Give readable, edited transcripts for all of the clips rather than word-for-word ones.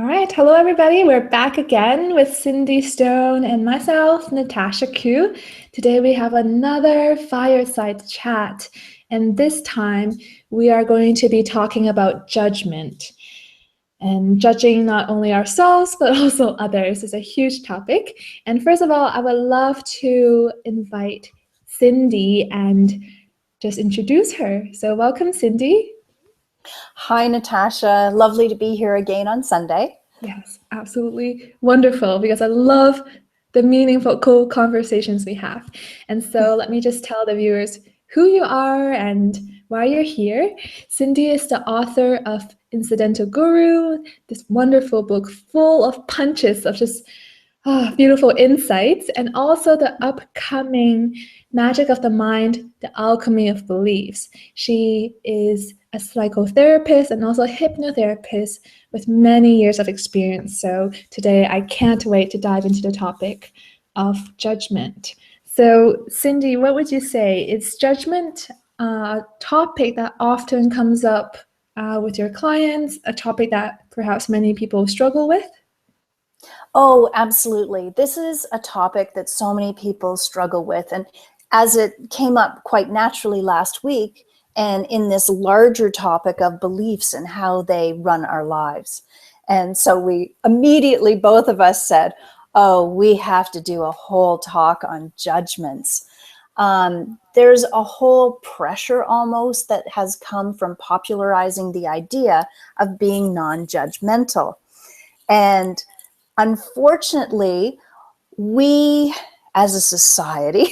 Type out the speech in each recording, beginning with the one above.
All right, hello everybody. We're back again with Cindy Stone and myself, Natasha Koo. Today we have another fireside chat, and this time we are going to be talking about judgment. And judging not only ourselves but also others is a huge topic. And first of all, I would love to invite Cindy and just introduce her. So welcome, Cindy. Hi, Natasha. Lovely to be here again on Sunday. Yes, absolutely wonderful, because I love the meaningful, cool conversations we have. And so let me just tell the viewers who you are and why you're here. Cindy is the author of Incidental Guru, this wonderful book full of punches of just beautiful insights, and also the upcoming Magic of the Mind, The Alchemy of Beliefs. She is a psychotherapist and also a hypnotherapist with many years of experience. So today I can't wait to dive into the topic of judgment. So Cindy, what would you say? Is judgment a topic that often comes up with your clients, a topic that perhaps many people struggle with? Oh, absolutely. This is a topic that so many people struggle with. And as it came up quite naturally last week, and in this larger topic of beliefs and how they run our lives. And so we immediately, both of us said, oh, we have to do a whole talk on judgments. There's a whole pressure almost that has come from popularizing the idea of being non-judgmental. And unfortunately, we as a society,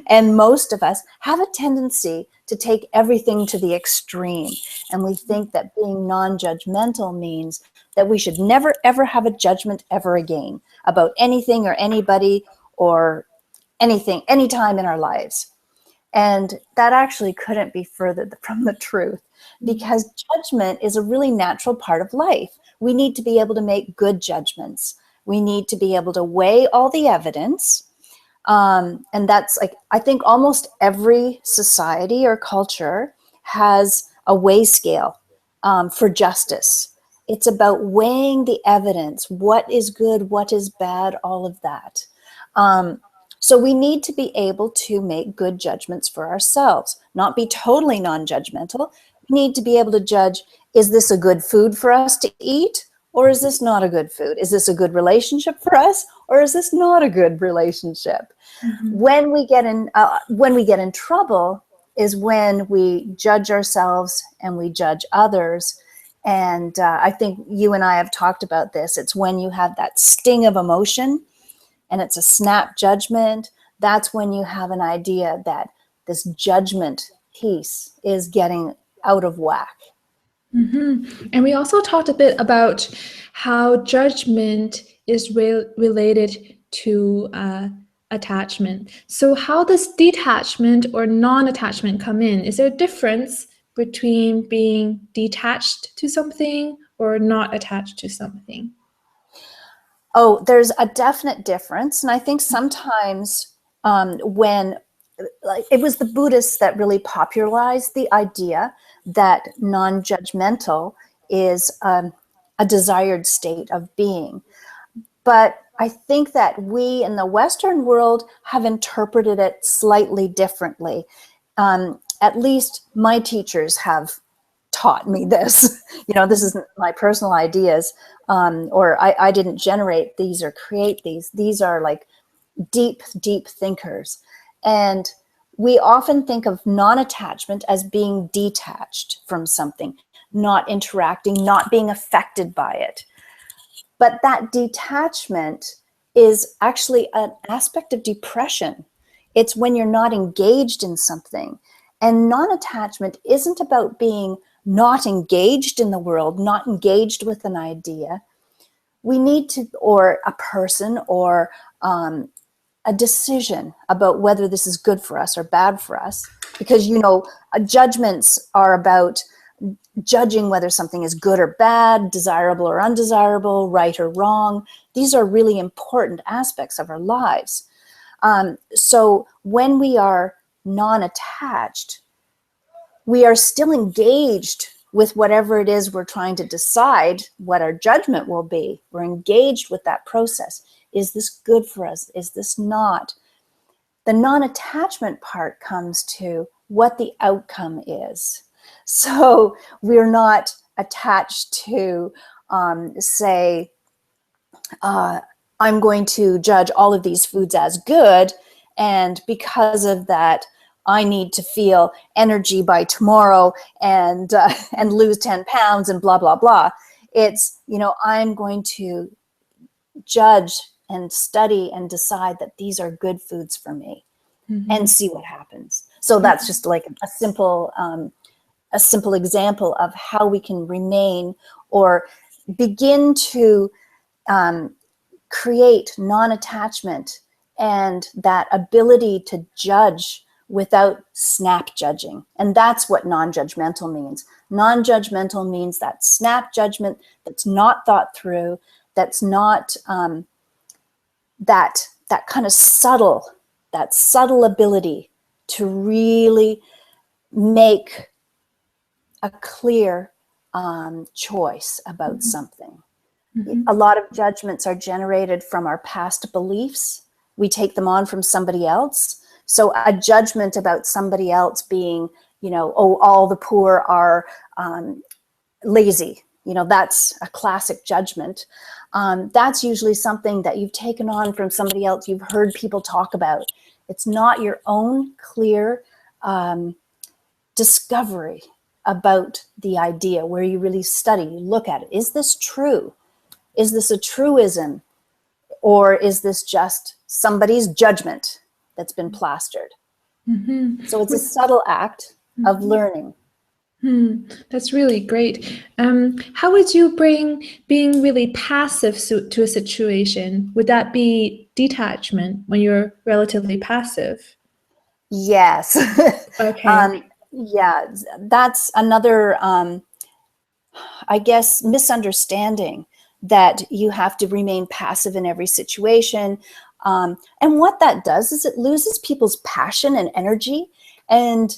and most of us, have a tendency to take everything to the extreme. And we think that being non-judgmental means that we should never, ever have a judgment ever again about anything or anybody or anything, anytime in our lives. And that actually couldn't be further from the truth, because judgment is a really natural part of life. We need to be able to make good judgments. We need to be able to weigh all the evidence. And that's like, I think almost every society or culture has a weigh scale for justice. It's about weighing the evidence. What is good? What is bad? All of that. So we need to be able to make good judgments for ourselves, not be totally non-judgmental. We need to be able to judge, is this a good food for us to eat? Or is this not a good food? Is this a good relationship for us? Or is this not a good relationship? Mm-hmm. When we get in trouble is when we judge ourselves and we judge others. And I think you and I have talked about this. It's when you have that sting of emotion and it's a snap judgment. That's when you have an idea that this judgment piece is getting out of whack. Mm-hmm. And we also talked a bit about how judgment is related to attachment. So how does detachment or non-attachment come in? Is there a difference between being detached to something or not attached to something? Oh, there's a definite difference. And I think sometimes when it was the Buddhists that really popularized the idea that non-judgmental is a desired state of being. But I think that we in the Western world have interpreted it slightly differently. At least my teachers have taught me this. You know, this isn't my personal ideas, or I didn't generate these or create these. These are like deep, deep thinkers. And we often think of non-attachment as being detached from something, not interacting, not being affected by it. But that detachment is actually an aspect of depression. It's when you're not engaged in something. And non-attachment isn't about being not engaged in the world, not engaged with an idea. We need to, or a person, or a decision about whether this is good for us or bad for us. Because, you know, judgments are about judging whether something is good or bad, desirable or undesirable, right or wrong. These are really important aspects of our lives. So when we are non-attached, we are still engaged with whatever it is we're trying to decide what our judgment will be. We're engaged with that process. Is this good for us? Is this not? The non-attachment part comes to what the outcome is. So we're not attached to, say, I'm going to judge all of these foods as good, and because of that, I need to feel energy by tomorrow and lose 10 pounds and blah, blah, blah. It's, I'm going to judge and study and decide that these are good foods for me, and see what happens. So that's just like a simple example of how we can remain or begin to create non-attachment and that ability to judge without snap judging. And that's what non-judgmental means. Non-judgmental means that snap judgment that's not thought through, that's not that kind of subtle ability to really make a clear choice about something. A lot of judgments are generated from our past beliefs. We take them on from somebody else. So a judgment about somebody else being, oh, all the poor are lazy. That's a classic judgment. That's usually something that you've taken on from somebody else. You've heard people talk about. It's not your own clear discovery about the idea where you really study, you look at it. Is this true? Is this a truism? Or is this just somebody's judgment that's been plastered? So it's a subtle act of learning. That's really great. How would you bring being really passive to a situation? Would that be detachment when you're relatively passive? Yes. Okay. Yeah, that's another, I guess, misunderstanding, that you have to remain passive in every situation. And what that does is it loses people's passion and energy, and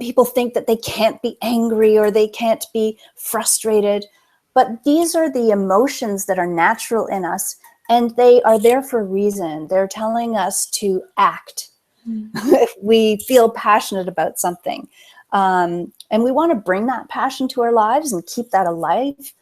people think that they can't be angry or they can't be frustrated. But these are the emotions that are natural in us, and they are there for a reason. They're telling us to act if we feel passionate about something. And we want to bring that passion to our lives and keep that alive.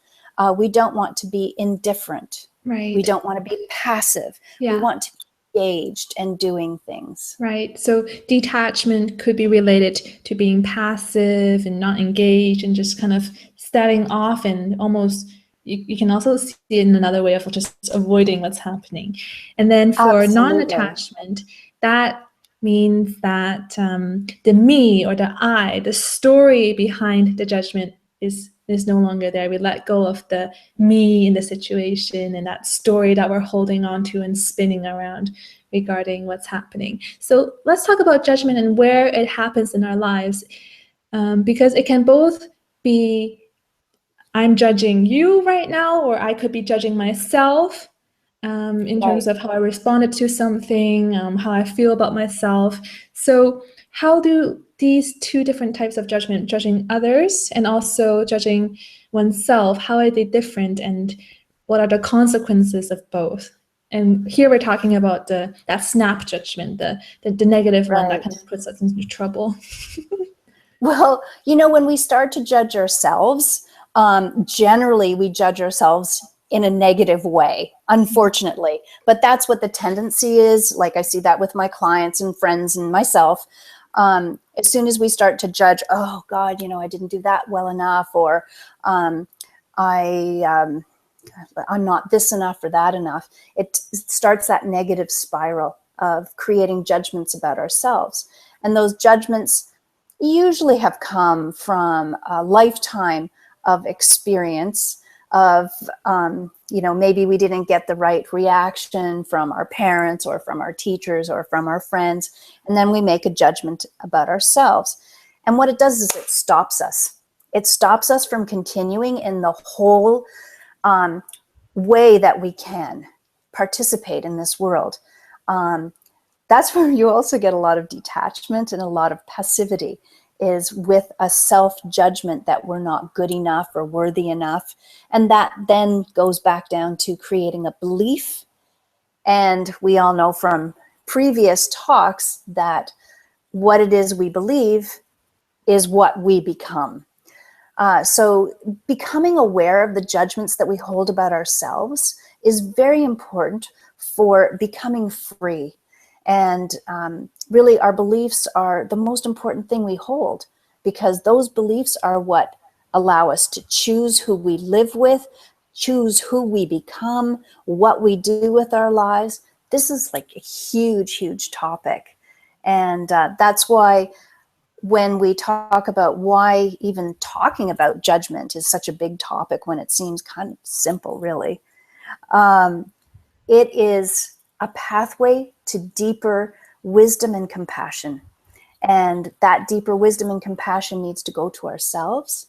We don't want to be indifferent. Right. We don't want to be passive. Yeah. We want to be engaged and doing things. Right. So detachment could be related to being passive and not engaged and just kind of starting off, and almost you can also see it in another way of just avoiding what's happening. And then for non-attachment, that means that the me or the I, the story behind the judgment is no longer there. We let go of the me in the situation and that story that we're holding on to and spinning around regarding what's happening. So let's talk about judgment and where it happens in our lives, because it can both be I'm judging you right now, or I could be judging myself in terms of how I responded to something, how I feel about myself. So how do these two different types of judgment, judging others and also judging oneself, how are they different, and what are the consequences of both? And here we're talking about that snap judgment, the negative one that kind of puts us into trouble. Well, when we start to judge ourselves, generally we judge ourselves in a negative way, unfortunately. But that's what the tendency is. Like, I see that with my clients and friends and myself. As soon as we start to judge, oh God, I didn't do that well enough, or I'm not this enough or that enough, it starts that negative spiral of creating judgments about ourselves. And those judgments usually have come from a lifetime of experience of, maybe we didn't get the right reaction from our parents or from our teachers or from our friends. And then we make a judgment about ourselves. And what it does is it stops us. It stops us from continuing in the whole way that we can participate in this world. That's where you also get a lot of detachment and a lot of passivity, is with a self-judgment that we're not good enough or worthy enough. And that then goes back down to creating a belief. And we all know from previous talks that what it is we believe is what we become. So becoming aware of the judgments that we hold about ourselves is very important for becoming free. And really, our beliefs are the most important thing we hold, because those beliefs are what allow us to choose who we live with, choose who we become, what we do with our lives. This is like a huge, huge topic. And that's why when we talk about why even talking about judgment is such a big topic when it seems kind of simple, really, it is a pathway to deeper wisdom and compassion. And that deeper wisdom and compassion needs to go to ourselves.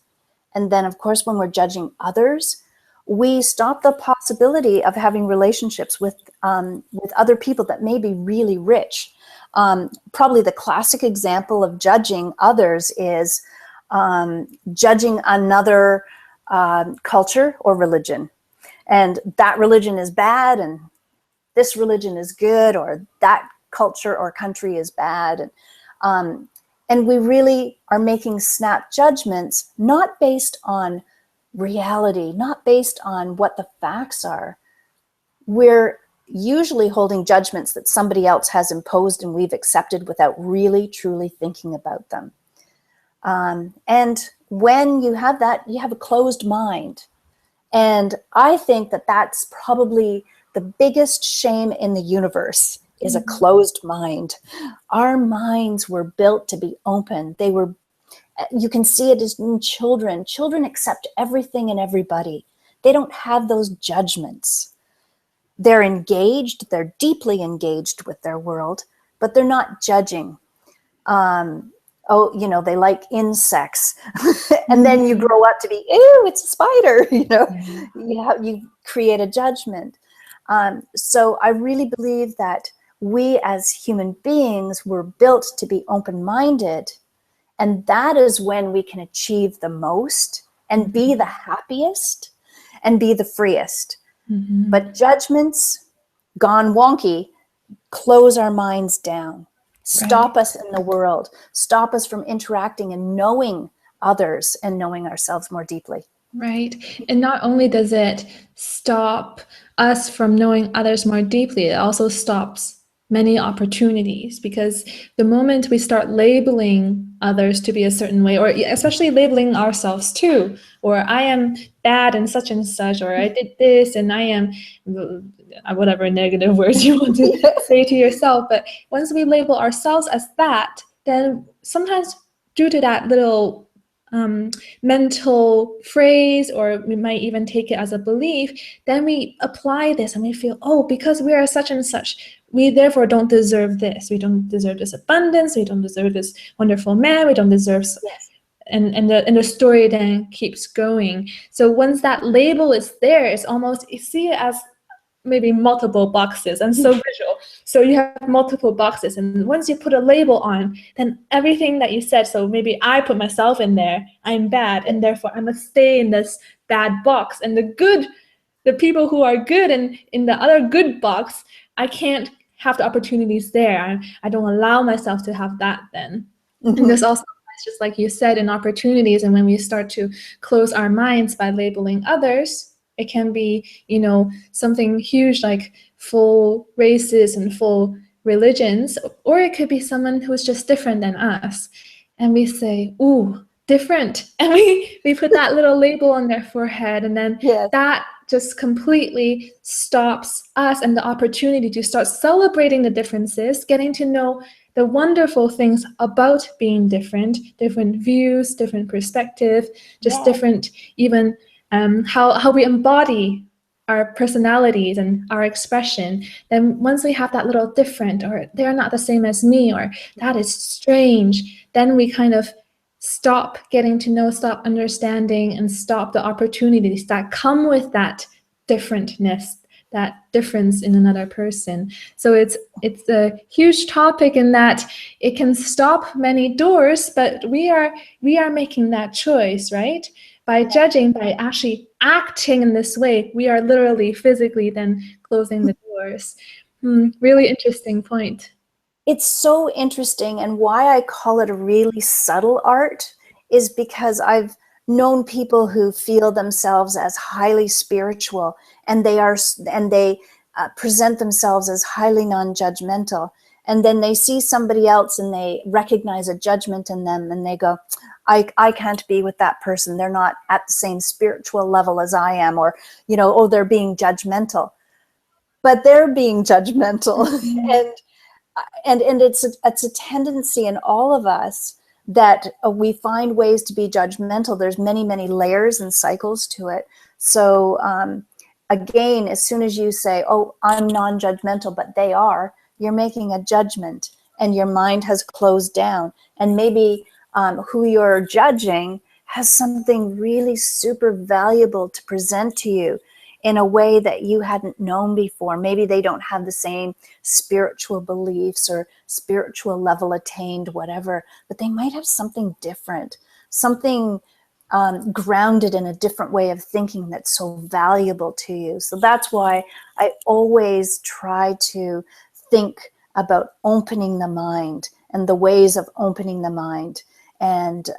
And then, of course, when we're judging others, we stop the possibility of having relationships with other people that may be really rich. Probably the classic example of judging others is judging another culture or religion. And that religion is bad, and this religion is good, or that culture or country is bad. And we really are making snap judgments, not based on reality, not based on what the facts are. We're usually holding judgments that somebody else has imposed and we've accepted without really, truly thinking about them. And when you have that, you have a closed mind. And I think that that's probably the biggest shame in the universe, is a closed mind. Our minds were built to be open. They were, you can see it as in children. Children accept everything and everybody. They don't have those judgments. They're engaged, they're deeply engaged with their world, but they're not judging. They like insects. And then you grow up to be, ew, it's a spider, you create a judgment. So I really believe that we as human beings were built to be open-minded. And that is when we can achieve the most and be the happiest and be the freest. Mm-hmm. But judgments gone wonky close our minds down, stop us in the world, stop us from interacting and knowing others and knowing ourselves more deeply. Right. And not only does it stop us from knowing others more deeply, it also stops many opportunities, because the moment we start labeling others to be a certain way, or especially labeling ourselves too, or I am bad and such, or I did this and I am whatever negative words you want to say to yourself. But once we label ourselves as that, then sometimes due to that little mental phrase, or we might even take it as a belief, then we apply this and we feel, oh, because we are such and such, we therefore don't deserve this. We don't deserve this abundance. We don't deserve this wonderful man. We don't deserve. Yes. And the story then keeps going. So once that label is there, it's almost, you see it as maybe multiple boxes, and so visual. So you have multiple boxes, and once you put a label on, then everything that you said, so maybe I put myself in there, I'm bad, and therefore I must stay in this bad box. And the people who are good and in the other good box, I can't have the opportunities there. I don't allow myself to have that then. Mm-hmm. And there's also, just like you said, in opportunities, and when we start to close our minds by labeling others, it can be, something huge like full races and full religions, or it could be someone who's just different than us. And we say, ooh, different. And we put that little label on their forehead, and then that just completely stops us and the opportunity to start celebrating the differences, getting to know the wonderful things about being different views, different perspective, just different even how we embody our personalities and our expression. Then once we have that little different, or they're not the same as me, or that is strange, then we kind of stop getting to know, stop understanding, and stop the opportunities that come with that differentness, that difference in another person. So it's a huge topic in that it can stop many doors, but we are making that choice, right? By judging, by actually acting in this way, we are literally physically then closing the doors. Really interesting point. It's so interesting, and why I call it a really subtle art is because I've known people who feel themselves as highly spiritual, and they present themselves as highly non-judgmental, and then they see somebody else and they recognize a judgment in them, and they go, I can't be with that person. They're not at the same spiritual level as I am, or, you know, oh, they're being judgmental. But they're being judgmental. And it's a tendency in all of us that we find ways to be judgmental. There's many layers and cycles to it. So again, as soon as you say, oh, I'm non-judgmental, but they are, you're making a judgment, and your mind has closed down. And maybe who you're judging has something really super valuable to present to you in a way that you hadn't known before. Maybe they don't have the same spiritual beliefs or spiritual level attained, whatever, but they might have something different, something grounded in a different way of thinking that's so valuable to you. So that's why I always try to think about opening the mind and the ways of opening the mind, and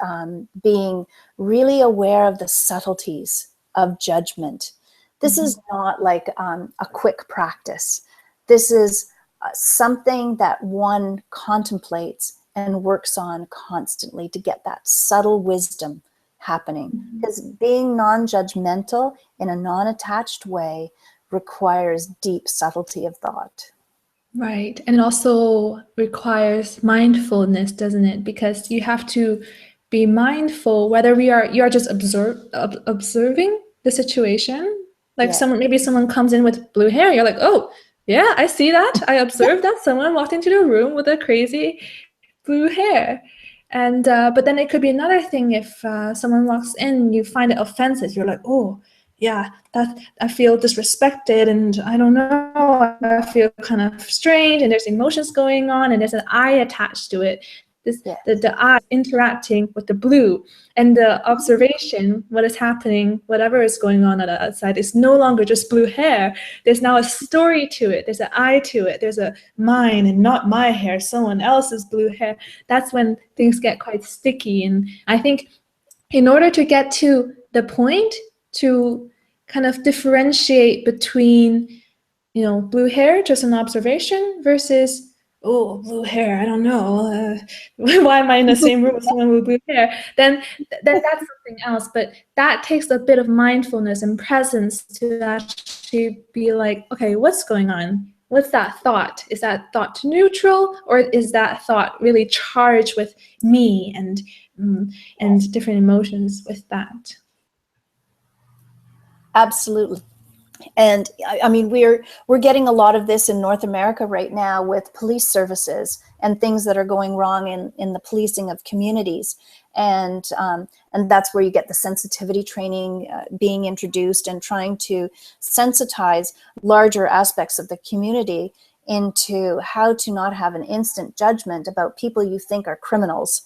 being really aware of the subtleties of judgment. This is not like a quick practice. This is something that one contemplates and works on constantly to get that subtle wisdom happening. Because being non-judgmental in a non-attached way requires deep subtlety of thought. Right. And it also requires mindfulness, doesn't it? Because you have to be mindful whether you are just observing the situation. Like Yeah. maybe someone comes in with blue hair, you're like, oh, yeah, I see that. I observed that someone walked into the room with a crazy blue hair. And but then it could be another thing if someone walks in, you find it offensive. You're like, oh, yeah, that I feel disrespected, and I don't know, I feel kind of strange, and there's emotions going on, and there's an I attached to it. The I interacting with the blue, and the observation, what is happening, whatever is going on the outside, is no longer just blue hair. There's now a story to it. There's an I to it. There's a mine and not my hair, someone else's blue hair. That's when things get quite sticky. And I think in order to get to the point to kind of differentiate between, blue hair, just an observation, versus, oh, blue hair, I don't know, why am I in the same room with someone with blue hair? Then that's something else. But that takes a bit of mindfulness and presence to actually be like, okay, what's going on? What's that thought? Is that thought neutral, or is that thought really charged with me and different emotions with that? Absolutely. And I mean, we're getting a lot of this in North America right now with police services and things that are going wrong in the policing of communities. And that's where you get the sensitivity training being introduced, and trying to sensitize larger aspects of the community into how to not have an instant judgment about people you think are criminals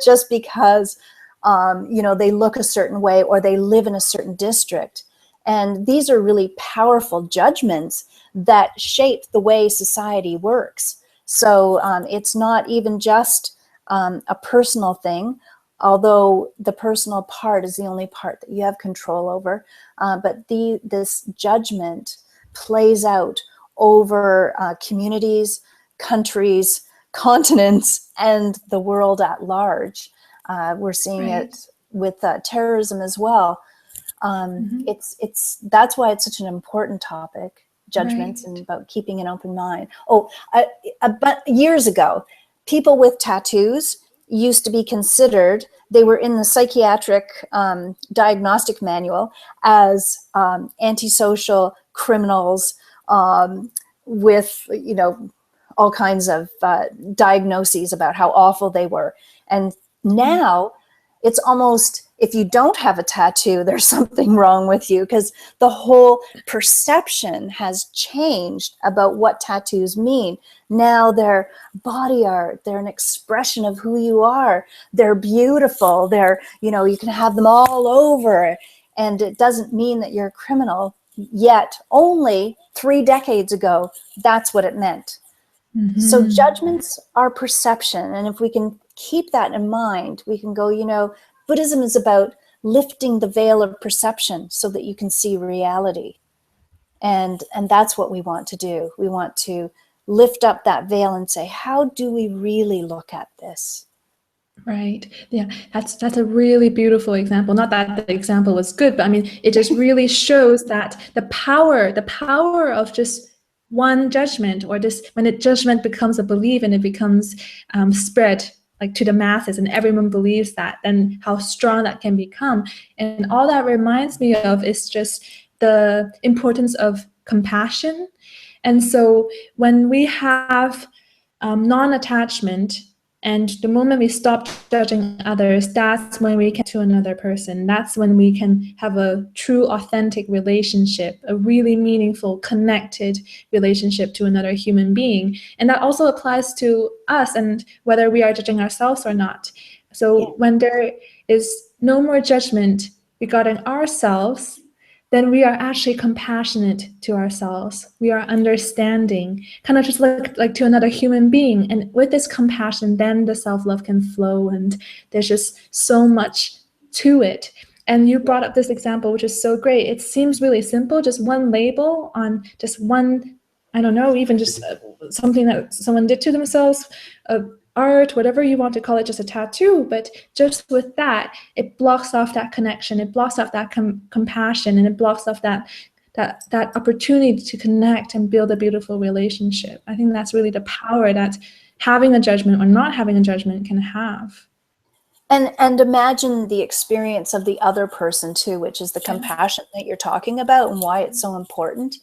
just because they look a certain way or they live in a certain district. And these are really powerful judgments that shape the way society works. So it's not even just a personal thing, although the personal part is the only part that you have control over. But this judgment plays out over communities, countries, continents, and the world at large. We're seeing it with terrorism as well. That's why it's such an important topic, judgments, and about keeping an open mind. But years ago, people with tattoos used to be considered, they were in the psychiatric diagnostic manual as antisocial criminals with, all kinds of diagnoses about how awful they were. And now it's almost, if you don't have a tattoo, there's something wrong with you, because the whole perception has changed about what tattoos mean. Now they're body art, they're an expression of who you are, they're beautiful, they're, you know, you can have them all over, and it doesn't mean that you're a criminal. Yet only 3 decades ago, that's what it meant. So judgments are perception. And if we can keep that in mind, we can go, you know, Buddhism is about lifting the veil of perception so that you can see reality. And that's what we want to do. We want to lift up that veil and say, how do we really look at this? Right. Yeah, that's a really beautiful example. Not that the example was good, but I mean, it just really shows that the power of just one judgment, or this, when a judgment becomes a belief and it becomes spread like to the masses and everyone believes that, then how strong that can become. And all that reminds me of is just the importance of compassion. And so when we have non-attachment, and the moment we stop judging others, that's when we can to another person. That's when we can have a true, authentic relationship, a really meaningful, connected relationship to another human being. And that also applies to us, and whether we are judging ourselves or not. So when there is no more judgment regarding ourselves, then we are actually compassionate to ourselves. We are understanding, kind of just like to another human being. And with this compassion, then the self-love can flow, and there's just so much to it. And you brought up this example, which is so great. It seems really simple, just one label on just one, I don't know, even just something that someone did to themselves, art, whatever you want to call it, just a tattoo. But just with that, it blocks off that connection, it blocks off that compassion, and it blocks off that opportunity to connect and build a beautiful relationship. I think that's really the power that having a judgment or not having a judgment can have. And imagine the experience of the other person too, which is the compassion that you're talking about and why it's so important.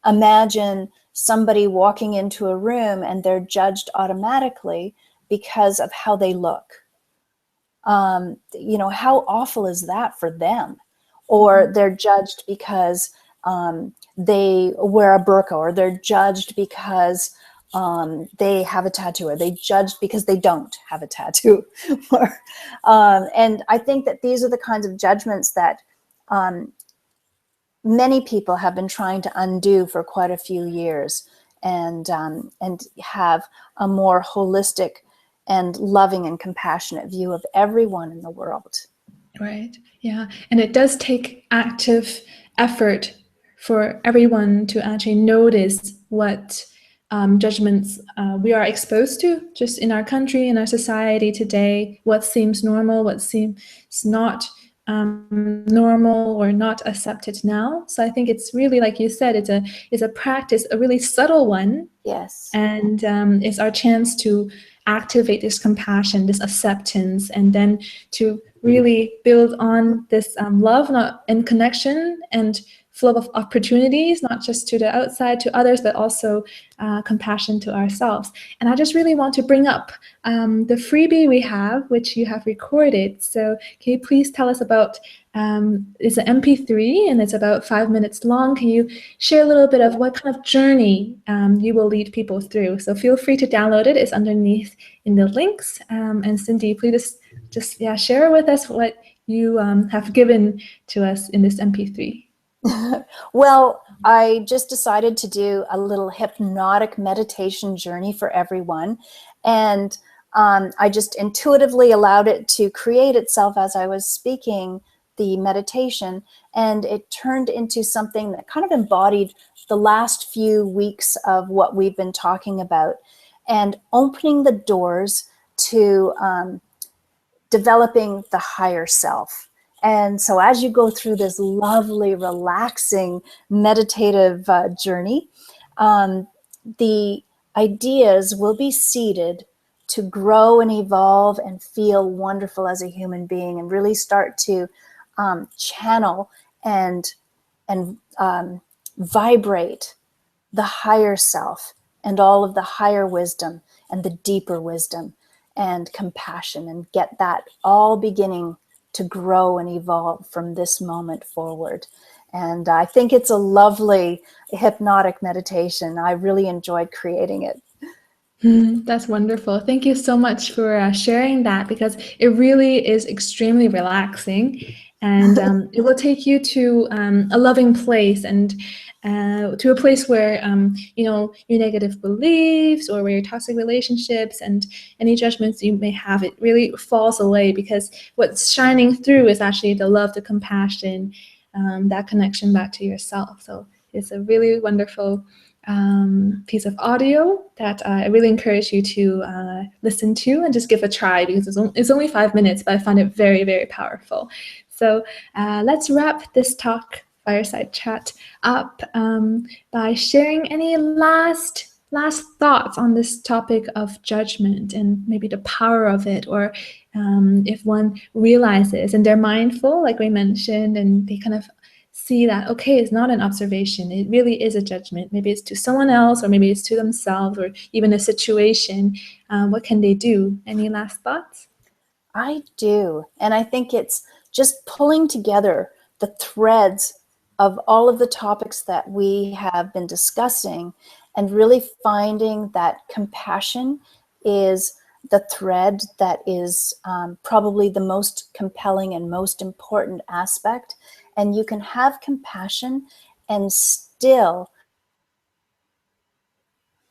Imagine somebody walking into a room and they're judged automatically because of how they look. You know, how awful is that for them? Or they're judged because they wear a burqa, or they're judged because they have a tattoo, or they judged because they don't have a tattoo. And I think that these are the kinds of judgments that many people have been trying to undo for quite a few years, and have a more holistic and loving and compassionate view of everyone in the world. Right. Yeah. And it does take active effort for everyone to actually notice what judgments we are exposed to just in our country, in our society today, what seems normal, what seems not normal or not accepted now. So I think it's really, like you said, it's a practice, a really subtle one. Yes. And it's our chance to activate this compassion, this acceptance, and then to really build on this love and connection and flow of opportunities, not just to the outside, to others, but also compassion to ourselves. And I just really want to bring up the freebie we have, which you have recorded. So can you please tell us about, it's an MP3 and it's about 5 minutes long. Can you share a little bit of what kind of journey you will lead people through? So feel free to download it. It's underneath in the links. And Cindy, please just share with us what you have given to us in this MP3. Well, I just decided to do a little hypnotic meditation journey for everyone. And I just intuitively allowed it to create itself as I was speaking the meditation. And it turned into something that kind of embodied the last few weeks of what we've been talking about, and opening the doors to developing the higher self. And so as you go through this lovely, relaxing, meditative journey, the ideas will be seeded to grow and evolve and feel wonderful as a human being, and really start to channel and vibrate the higher self and all of the higher wisdom and the deeper wisdom. and compassion, and get that all beginning to grow and evolve from this moment forward. And I think it's a lovely hypnotic meditation. I really enjoyed creating it. That's wonderful. Thank you so much for sharing that, because it really is extremely relaxing, and it will take you to a loving place, and to a place where your negative beliefs or where your toxic relationships and any judgments you may have, it really falls away, because what's shining through is actually the love, the compassion, that connection back to yourself. So it's a really wonderful piece of audio that I really encourage you to listen to and just give a try, because it's only 5 minutes, but I find it very, very powerful. So let's wrap this talk, fireside chat, up by sharing any last thoughts on this topic of judgment and maybe the power of it, or if one realizes and they're mindful, like we mentioned, and they kind of see that, okay, it's not an observation, it really is a judgment. Maybe it's to someone else, or maybe it's to themselves, or even a situation. What can they do? Any last thoughts? I do. And I think it's just pulling together the threads of all of the topics that we have been discussing, and really finding that compassion is the thread that is probably the most compelling and most important aspect. And you can have compassion and still,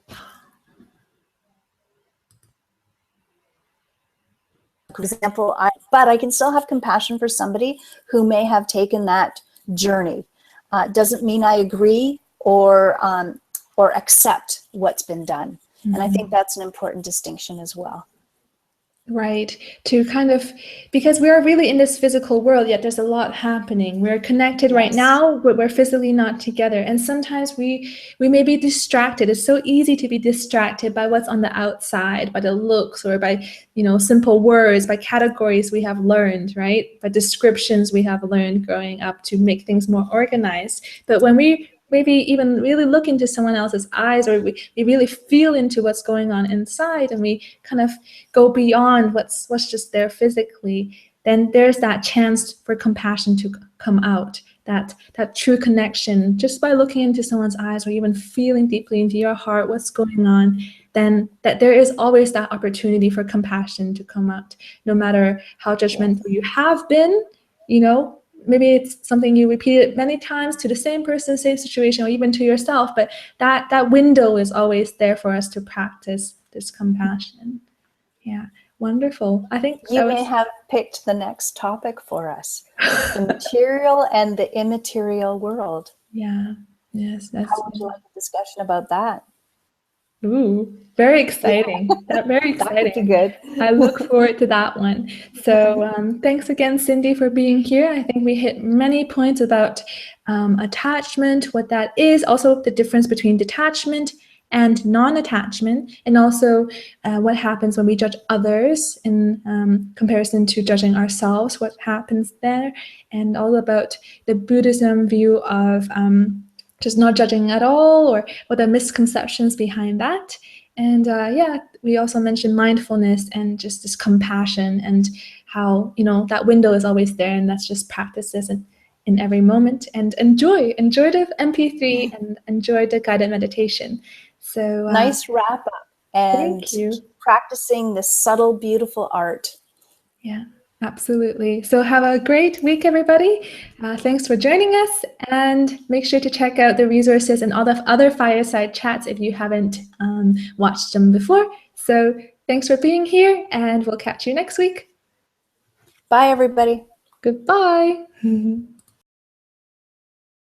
for example, but I can still have compassion for somebody who may have taken that journey. Doesn't mean I agree or accept what's been done. Mm-hmm. And I think that's an important distinction as well. Right, to kind of, because we are really in this physical world, yet there's a lot happening. We're connected right now, but we're physically not together. And sometimes we may be distracted. It's so easy to be distracted by what's on the outside, by the looks, or by, simple words, by categories we have learned, right? By descriptions we have learned growing up to make things more organized. But when we maybe even really look into someone else's eyes, or we really feel into what's going on inside, and we kind of go beyond what's just there physically, then there's that chance for compassion to come out, that true connection, just by looking into someone's eyes, or even feeling deeply into your heart what's going on, then that there is always that opportunity for compassion to come out, no matter how judgmental you have been. Maybe it's something you repeated many times to the same person, same situation, or even to yourself, but that window is always there for us to practice this compassion. Yeah, wonderful. I think you may have picked the next topic for us, the material and the immaterial world. Yeah, yes. How would you like a discussion about that? Ooh, very exciting. Very exciting. That would be good. I look forward to that one. So thanks again, Cindy, for being here. I think we hit many points about attachment, what that is, also the difference between detachment and non-attachment, and also what happens when we judge others in comparison to judging ourselves, what happens there, and all about the Buddhism view of just not judging at all, or what the misconceptions behind that. And we also mentioned mindfulness and just this compassion, and how that window is always there, and that's just practices in every moment. And enjoy the MP3 and enjoy the guided meditation. So nice wrap up, and thank you. Practicing this subtle, beautiful art. Yeah. Absolutely. So have a great week, everybody. Thanks for joining us, and make sure to check out the resources and all the other Fireside chats if you haven't watched them before. So thanks for being here, and we'll catch you next week. Bye, everybody. Goodbye.